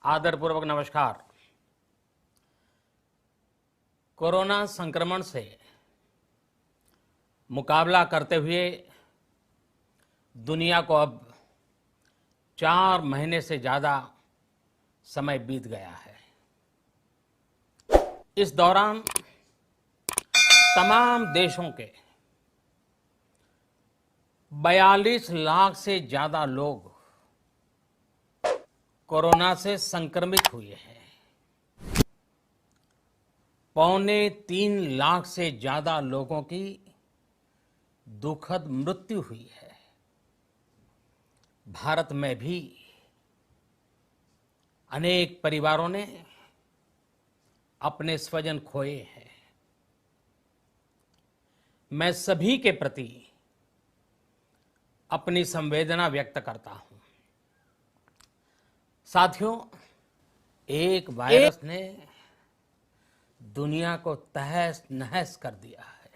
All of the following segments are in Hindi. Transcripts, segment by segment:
आदरपूर्वक नमस्कार। कोरोना संक्रमण से मुकाबला करते हुए दुनिया को अब 4 महीने से ज़्यादा समय बीत गया है। इस दौरान तमाम देशों के 42 लाख से ज़्यादा लोग कोरोना से संक्रमित हुए हैं। 2.25 लाख से ज़्यादा लोगों की दुखद मृत्यु हुई है। भारत में भी अनेक परिवारों ने अपने स्वजन खोए हैं। मैं सभी के प्रति अपनी संवेदना व्यक्त करता हूं। साथियों, एक वायरस ने दुनिया को तहस नहस कर दिया है।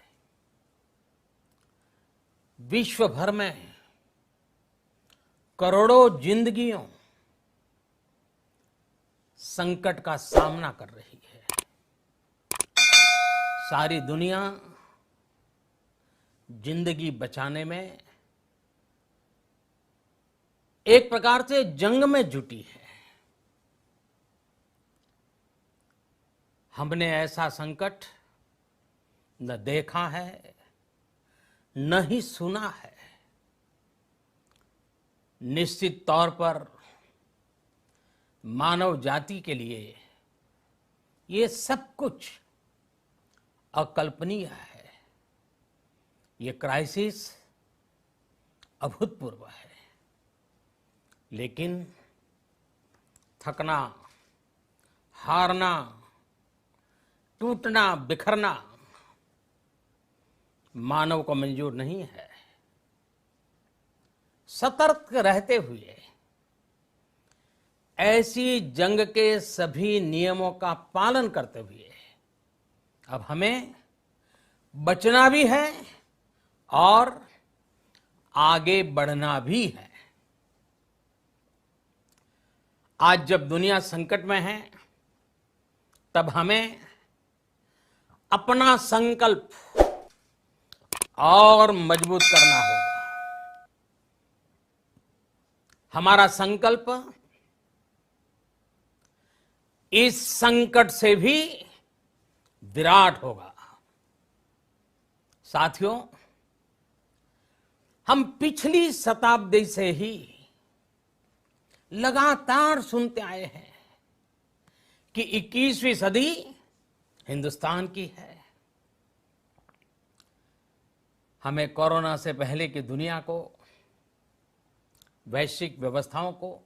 विश्व भर में करोड़ों जिंदगियों संकट का सामना कर रही है। सारी दुनिया जिंदगी बचाने में एक प्रकार से जंग में जुटी है। हमने ऐसा संकट न देखा है, न ही सुना है। निश्चित तौर पर मानव जाति के लिए ये सब कुछ अकल्पनीय है। ये क्राइसिस अभूतपूर्व है। लेकिन थकना, हारना, टूटना, बिखरना मानव को मंजूर नहीं है। सतर्क रहते हुए ऐसी जंग के सभी नियमों का पालन करते हुए अब हमें बचना भी है और आगे बढ़ना भी है। आज जब दुनिया संकट में है, तब हमें अपना संकल्प और मजबूत करना होगा। हमारा संकल्प इस संकट से भी विराट होगा। साथियों, हम पिछली शताब्दी से ही लगातार सुनते आए हैं कि 21वीं सदी हिंदुस्तान की है। हमें कोरोना से पहले की दुनिया को, वैश्विक व्यवस्थाओं को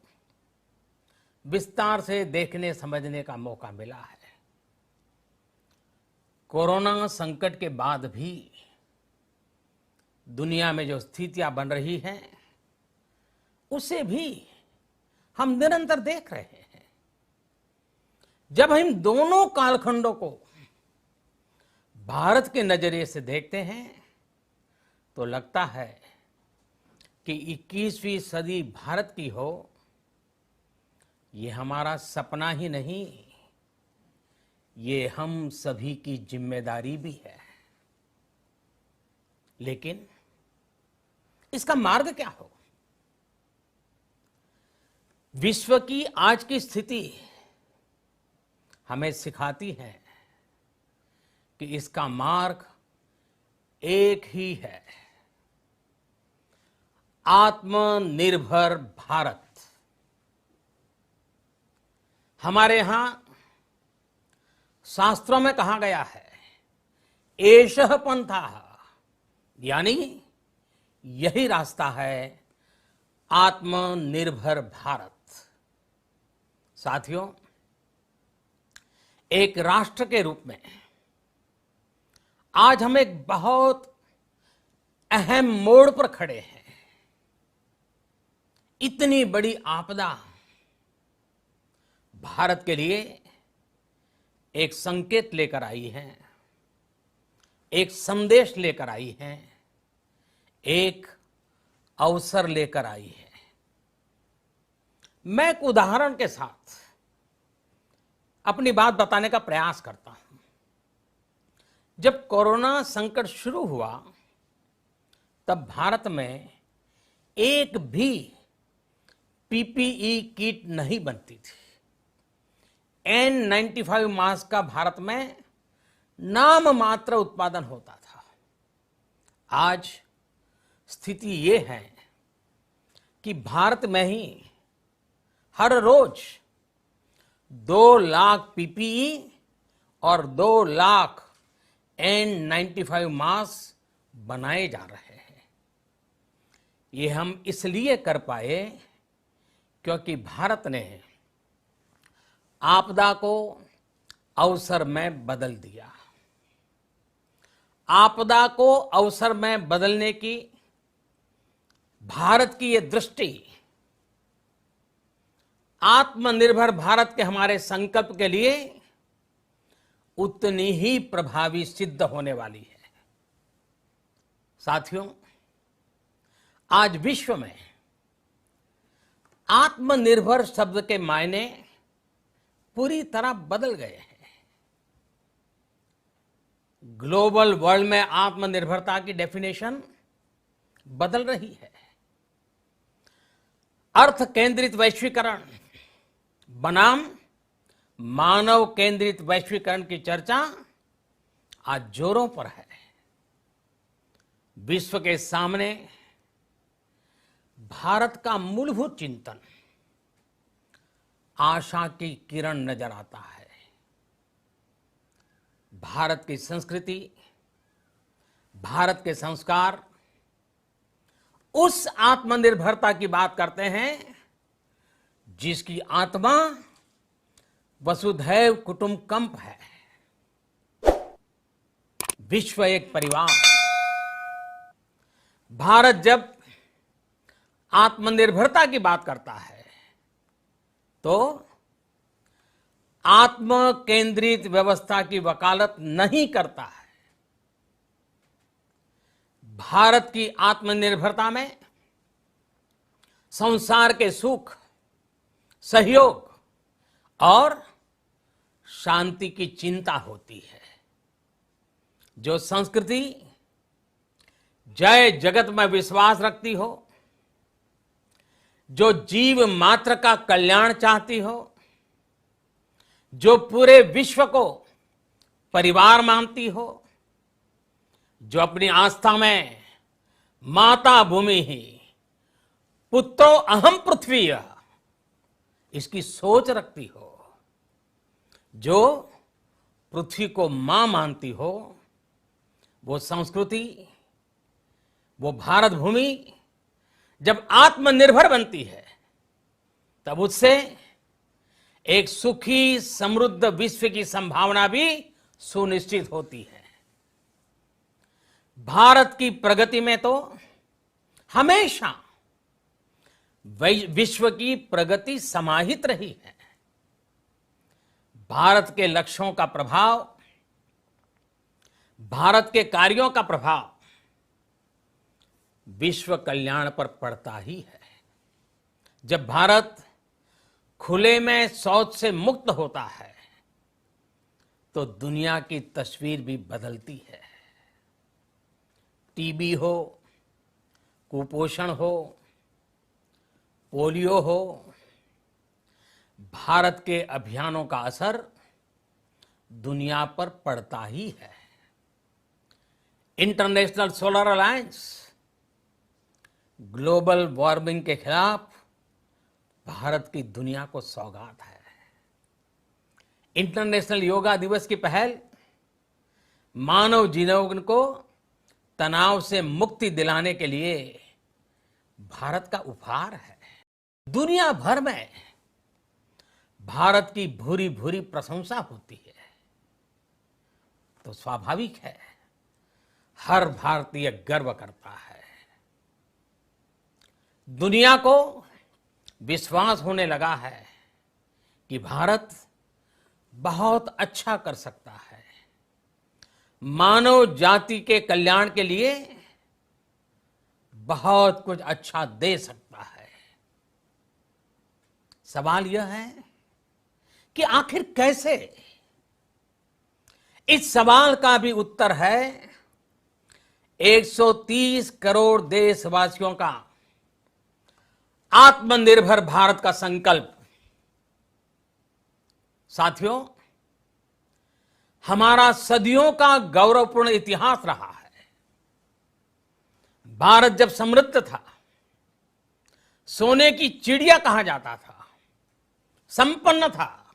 विस्तार से देखने समझने का मौका मिला है। कोरोना संकट के बाद भी दुनिया में जो स्थितियां बन रही हैं, उसे भी हम निरंतर देख रहे हैं। जब हम दोनों कालखंडों को भारत के नजरिए से देखते हैं तो लगता है कि 21वीं सदी भारत की हो, ये हमारा सपना ही नहीं, ये हम सभी की जिम्मेदारी भी है। लेकिन इसका मार्ग क्या हो? विश्व की आज की स्थिति हमें सिखाती है कि इसका मार्ग एक ही है, आत्मनिर्भर भारत। हमारे यहां शास्त्रों में कहा गया है, एषः पंथः, यानी यही रास्ता है आत्मनिर्भर भारत। साथियों, एक राष्ट्र के रूप में आज हम एक बहुत अहम मोड़ पर खड़े हैं। इतनी बड़ी आपदा भारत के लिए एक संकेत लेकर आई है, एक संदेश लेकर आई है, एक अवसर लेकर आई है। मैं एक उदाहरण के साथ अपनी बात बताने का प्रयास करता हूं। जब कोरोना संकट शुरू हुआ तब भारत में एक भी पीपीई किट नहीं बनती थी। N95 मास्क का भारत में नाम मात्र उत्पादन होता था। आज स्थिति ये है कि भारत में ही हर रोज 2 लाख पीपीई और 2 लाख N95 मास्क बनाए जा रहे हैं। ये हम इसलिए कर पाए क्योंकि भारत ने आपदा को अवसर में बदल दिया। आपदा को अवसर में बदलने की भारत की ये दृष्टि आत्मनिर्भर भारत के हमारे संकल्प के लिए उतनी ही प्रभावी सिद्ध होने वाली है। साथियों, आज विश्व में आत्मनिर्भर शब्द के मायने पूरी तरह बदल गए हैं। ग्लोबल वर्ल्ड में आत्मनिर्भरता की डेफिनेशन बदल रही है। अर्थ केंद्रित वैश्वीकरण बनाम मानव केंद्रित वैश्वीकरण की चर्चा आज जोरों पर है। विश्व के सामने भारत का मूलभूत चिंतन आशा की किरण नजर आता है। भारत की संस्कृति, भारत के संस्कार उस आत्मनिर्भरता की बात करते हैं जिसकी आत्मा वसुधैव कुटुंबकम है। विश्व एक परिवार। भारत जब आत्मनिर्भरता की बात करता है तो आत्म केंद्रित व्यवस्था की वकालत नहीं करता है। भारत की आत्मनिर्भरता में संसार के सुख, सहयोग और शांति की चिंता होती है। जो संस्कृति जय जगत में विश्वास रखती हो, जो जीव मात्र का कल्याण चाहती हो, जो पूरे विश्व को परिवार मानती हो, जो अपनी आस्था में माता भूमि ही पुत्रो अहम पृथ्वी इसकी सोच रखती हो, जो पृथ्वी को मां मानती हो, वो संस्कृति, वो भारत भूमि जब आत्मनिर्भर बनती है तब उससे एक सुखी समृद्ध विश्व की संभावना भी सुनिश्चित होती है। भारत की प्रगति में तो हमेशा विश्व की प्रगति समाहित रही है। भारत के लक्ष्यों का प्रभाव, भारत के कार्यों का प्रभाव विश्व कल्याण पर पड़ता ही है। जब भारत खुले में शौच से मुक्त होता है तो दुनिया की तस्वीर भी बदलती है। टीबी हो, कुपोषण हो, पोलियो हो, भारत के अभियानों का असर दुनिया पर पड़ता ही है। International solar alliance global warming के खिलाफ भारत की दुनिया को सौगात है। इंटरनेशनल योगा दिवस की पहल मानव जीवन को तनाव से मुक्ति दिलाने के लिए भारत का उपहार है। दुनिया भर में भारत की भूरी भूरी प्रशंसा होती है तो स्वाभाविक है हर भारतीय गर्व करता है। दुनिया को विश्वास होने लगा है कि भारत बहुत अच्छा कर सकता है, मानव जाति के कल्याण के लिए बहुत कुछ अच्छा दे सकता है। सवाल यह है कि आखिर कैसे। इस सवाल का भी उत्तर है 130 करोड़ देशवासियों का आत्मनिर्भर भारत का संकल्प। साथियों, हमारा सदियों का गौरवपूर्ण इतिहास रहा है। भारत जब समृद्ध था, सोने की चिड़िया कहा जाता था, संपन्न था,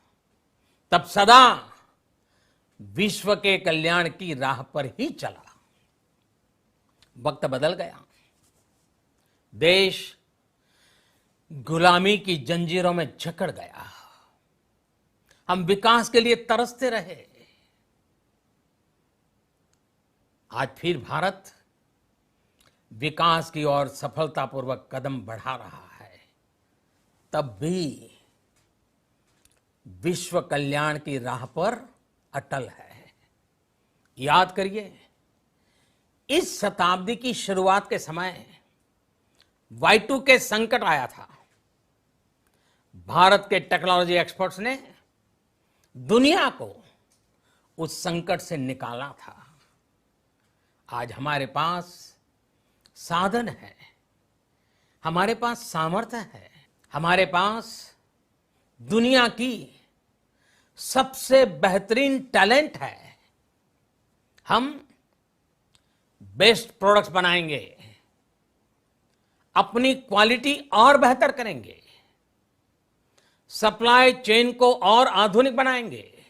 तब सदा विश्व के कल्याण की राह पर ही चला। वक्त बदल गया, देश गुलामी की जंजीरों में जकड़ गया। हम विकास के लिए तरसते रहे। आज फिर भारत विकास की ओर सफलतापूर्वक कदम बढ़ा रहा है। तब भी विश्व कल्याण की राह पर अटल है। याद करिए, इस शताब्दी की शुरुआत के समय Y2K संकट आया था। भारत के टेक्नोलॉजी एक्सपर्ट्स ने दुनिया को उस संकट से निकाला था। आज हमारे पास साधन है, हमारे पास सामर्थ्य है, हमारे पास दुनिया की सबसे बेहतरीन टैलेंट है। हम बेस्ट प्रोडक्ट्स बनाएंगे, अपनी क्वालिटी और बेहतर करेंगे, सप्लाई चेन को और आधुनिक बनाएंगे।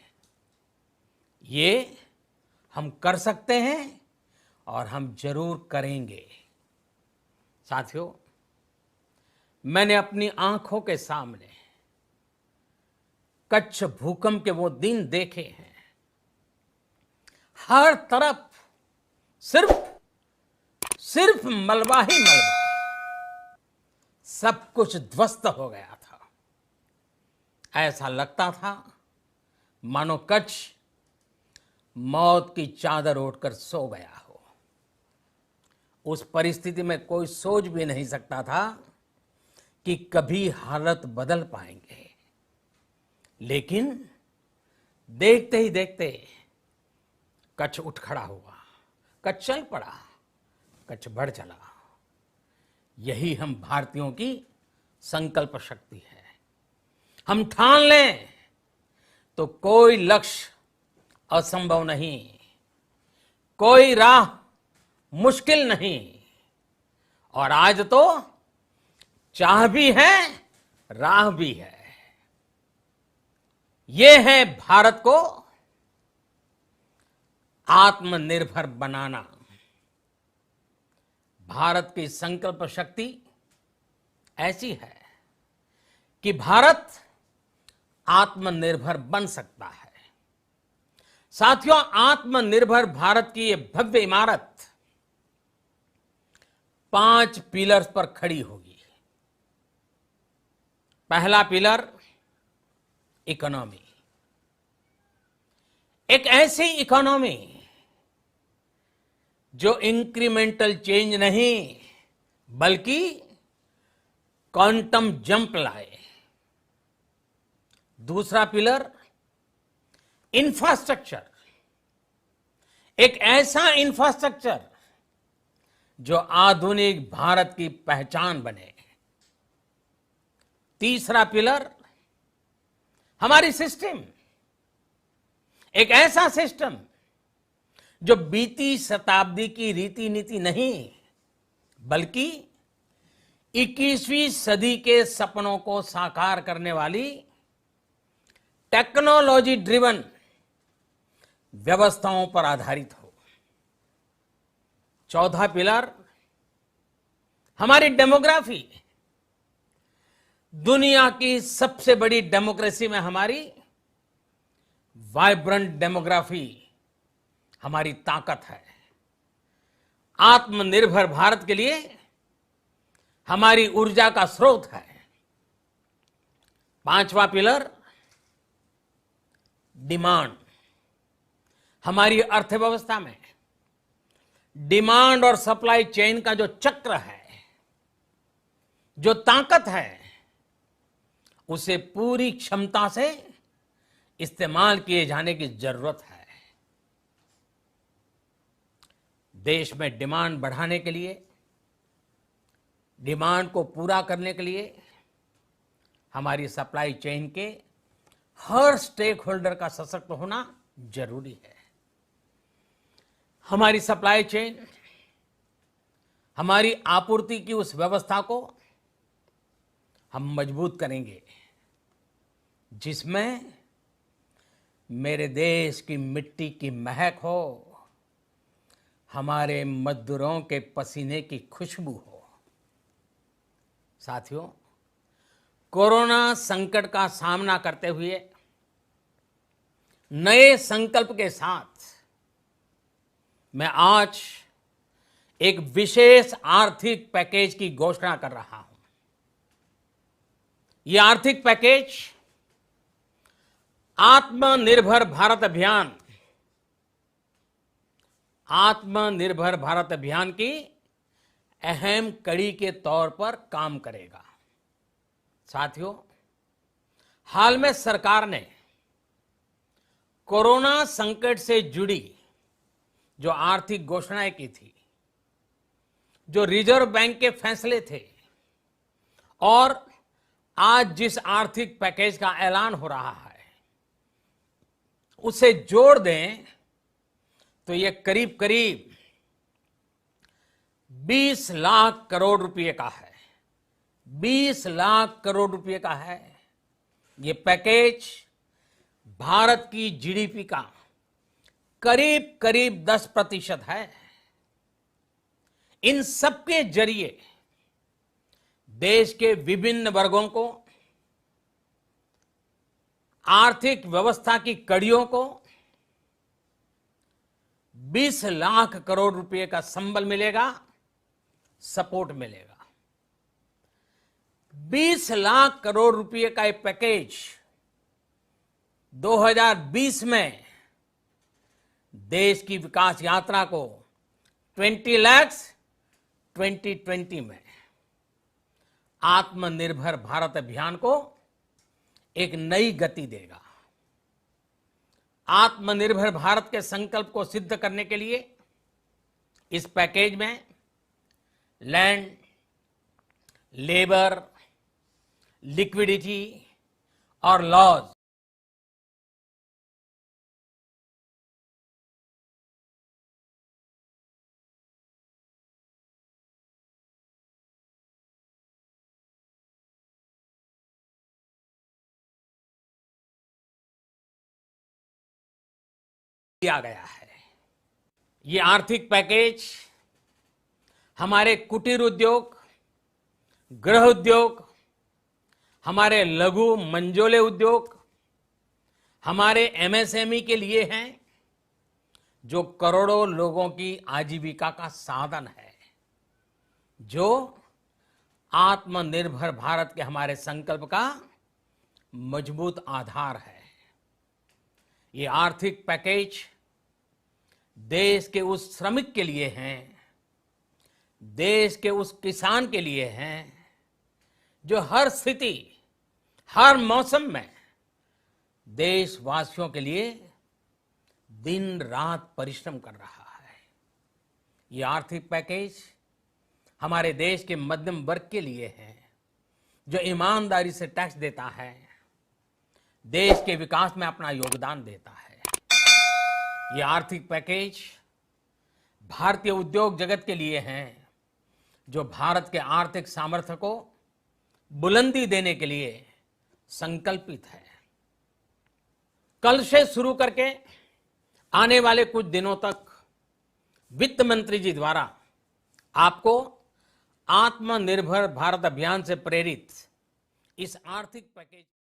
ये हम कर सकते हैं और हम जरूर करेंगे। साथियों, मैंने अपनी आंखों के सामने कच्छ भूकंप के वो दिन देखे हैं। हर तरफ सिर्फ मलबा ही मलबा, सब कुछ ध्वस्त हो गया था। ऐसा लगता था मानो कच्छ मौत की चादर ओढ़कर सो गया हो। उस परिस्थिति में कोई सोच भी नहीं सकता था कि कभी हालत बदल पाएंगे। लेकिन देखते ही देखते कच्छ उठ खड़ा हुआ, कच्छ चल पड़ा, कच्छ बढ़ चला। यही हम भारतीयों की संकल्प शक्ति है। हम ठान लें तो कोई लक्ष्य असंभव नहीं, कोई राह मुश्किल नहीं। और आज तो चाह भी है, राह भी है। ये है भारत को आत्मनिर्भर बनाना। भारत की संकल्प शक्ति ऐसी है कि भारत आत्मनिर्भर बन सकता है। साथियों, आत्मनिर्भर भारत की ये भव्य इमारत 5 पिलर्स पर खड़ी होगी। पहला पिलर इकोनॉमी। एक ऐसी इकोनॉमी जो इंक्रीमेंटल चेंज नहीं बल्कि क्वांटम जंप लाए। दूसरा पिलर इंफ्रास्ट्रक्चर। एक ऐसा इंफ्रास्ट्रक्चर जो आधुनिक भारत की पहचान बने। तीसरा पिलर हमारी सिस्टम। एक ऐसा सिस्टम जो बीती शताब्दी की रीति नीति नहीं बल्कि 21वीं सदी के सपनों को साकार करने वाली टेक्नोलॉजी ड्रिवन व्यवस्थाओं पर आधारित हो। चौथा पिलर हमारी डेमोग्राफी। दुनिया की सबसे बड़ी डेमोक्रेसी में हमारी वाइब्रेंट डेमोग्राफी हमारी ताकत है। आत्मनिर्भर भारत के लिए हमारी ऊर्जा का स्रोत है। पांचवा पिलर डिमांड। हमारी अर्थव्यवस्था में डिमांड और सप्लाई चेन का जो चक्र है, जो ताकत है, उसे पूरी क्षमता से इस्तेमाल किए जाने की जरूरत है। देश में डिमांड बढ़ाने के लिए, डिमांड को पूरा करने के लिए हमारी सप्लाई चेन के हर स्टेक होल्डर का सशक्त होना जरूरी है। हमारी सप्लाई चेन, हमारी आपूर्ति की उस व्यवस्था को हम मजबूत करेंगे जिसमें मेरे देश की मिट्टी की महक हो, हमारे मजदूरों के पसीने की खुशबू हो। साथियों, कोरोना संकट का सामना करते हुए नए संकल्प के साथ मैं आज एक विशेष आर्थिक पैकेज की घोषणा कर रहा हूं। यह आर्थिक पैकेज आत्मनिर्भर भारत अभियान, आत्मनिर्भर भारत अभियान की अहम कड़ी के तौर पर काम करेगा। साथियों, हाल में सरकार ने कोरोना संकट से जुड़ी जो आर्थिक घोषणाएं की थी, जो रिजर्व बैंक के फैसले थे और आज जिस आर्थिक पैकेज का ऐलान हो रहा है, उसे जोड़ दें तो ये करीब करीब 20 लाख करोड़ रुपए का है। 20 लाख करोड़ रुपए का है। ये पैकेज भारत की जीडीपी का करीब करीब 10% है। इन सबके जरिए देश के विभिन्न वर्गों को, आर्थिक व्यवस्था की कड़ियों को 20 लाख करोड़ रुपए का संबल मिलेगा, सपोर्ट मिलेगा। 20 लाख करोड़ रुपए का एक पैकेज 2020 में देश की विकास यात्रा को 20 लाख 2020 में आत्मनिर्भर भारत अभियान को एक नई गति देगा। आत्मनिर्भर भारत के संकल्प को सिद्ध करने के लिए इस पैकेज में लैंड, लेबर, लिक्विडिटी और लॉज किया गया है। ये आर्थिक पैकेज हमारे कुटीर उद्योग, गृह उद्योग, हमारे लघु मंझोले उद्योग, हमारे एमएसएमई के लिए हैं, जो करोड़ों लोगों की आजीविका का साधन है, जो आत्मनिर्भर भारत के हमारे संकल्प का मजबूत आधार है। ये आर्थिक पैकेज देश के उस श्रमिक के लिए हैं, देश के उस किसान के लिए हैं, जो हर स्थिति, हर मौसम में देशवासियों के लिए दिन रात परिश्रम कर रहा है। ये आर्थिक पैकेज हमारे देश के मध्यम वर्ग के लिए है, जो ईमानदारी से टैक्स देता है, देश के विकास में अपना योगदान देता है। ये आर्थिक पैकेज भारतीय उद्योग जगत के लिए हैं, जो भारत के आर्थिक सामर्थ्य को बुलंदी देने के लिए संकल्पित है। कल से शुरू करके आने वाले कुछ दिनों तक वित्त मंत्री जी द्वारा आपको आत्मनिर्भर भारत अभियान से प्रेरित इस आर्थिक पैकेज